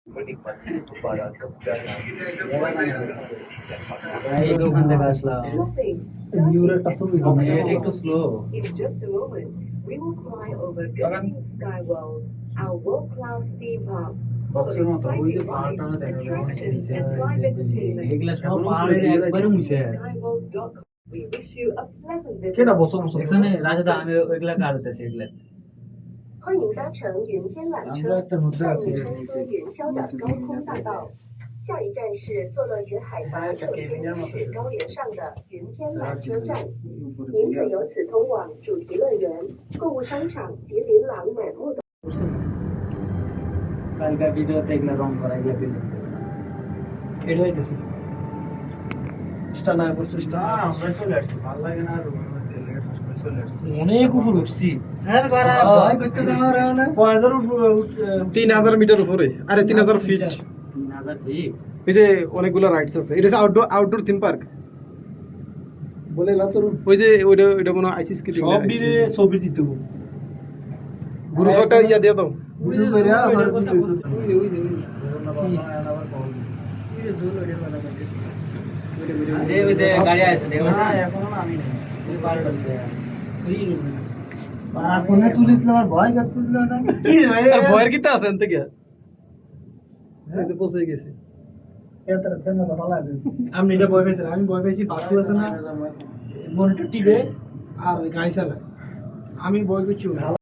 এই যে ওখান থেকে আসলাম নিউরেটটা ছবি বানাইছে এটা একটু slow In just a moment, we will fly over Genting Sky World, our world-class theme park. বক্সের মতো ওই যে পাহাড়টা দেখা যায় অনেক নিচে এগুলা সব পাহাড়ের একবারে মুছে Skyworld.com. We wish you a pleasant visit. ケナボソボソ এখানে রাজাদা আমি ওইগুলা কাটতেছি এগুলা 欢迎搭乘云天缆车，带你穿梭云霄的高空大道。下一站是坐落于海拔6000米高原上的云天缆车站，您可由此通往主题乐园、购物商场及琳琅满目的。 কালকা ভিডিওতে এগুলা রং করা এগুলা ভিডিও এটা হইতেছে স্টার না করছে স্টার আমরা চলে আসছি ভালো লাগে না আর চলে আসছি অনেক উপর উঠছি হ্যাঁ বারা ভয় করতে আমার না 3000 মিটার উপরে আরে 3000 ফিট 3000 ফিট এই যে অনেকগুলো রাইডস আছে এটা আউটডোর থিম পার্ক বলে লাতর ওই যে ওইটা মনে আইসি স্কেটিং সব দিনে ছবি দিতে হবে গ্রুপটা ইয়া দিয়ে দাও বুঝু করে আমার দিতেছে ওই যে গাড়ি আছে দেখো না এখনো না আমি নাই ওই পারডল আর কোনে তুলিছিল আমার ভয় করতেছিল না কি রে আর ভয়ের কিতে আছে এনতে কি এই যে পৌঁছে গেছে এতটা তেন না ভালো লাগে আমি এটা ভয় পেয়েছিলাম আমি ভয় পেয়েছি বাসু আছে না মনিটর টিভে আর ওই গাড়ি চালায় আমি ভয় করছি ভালো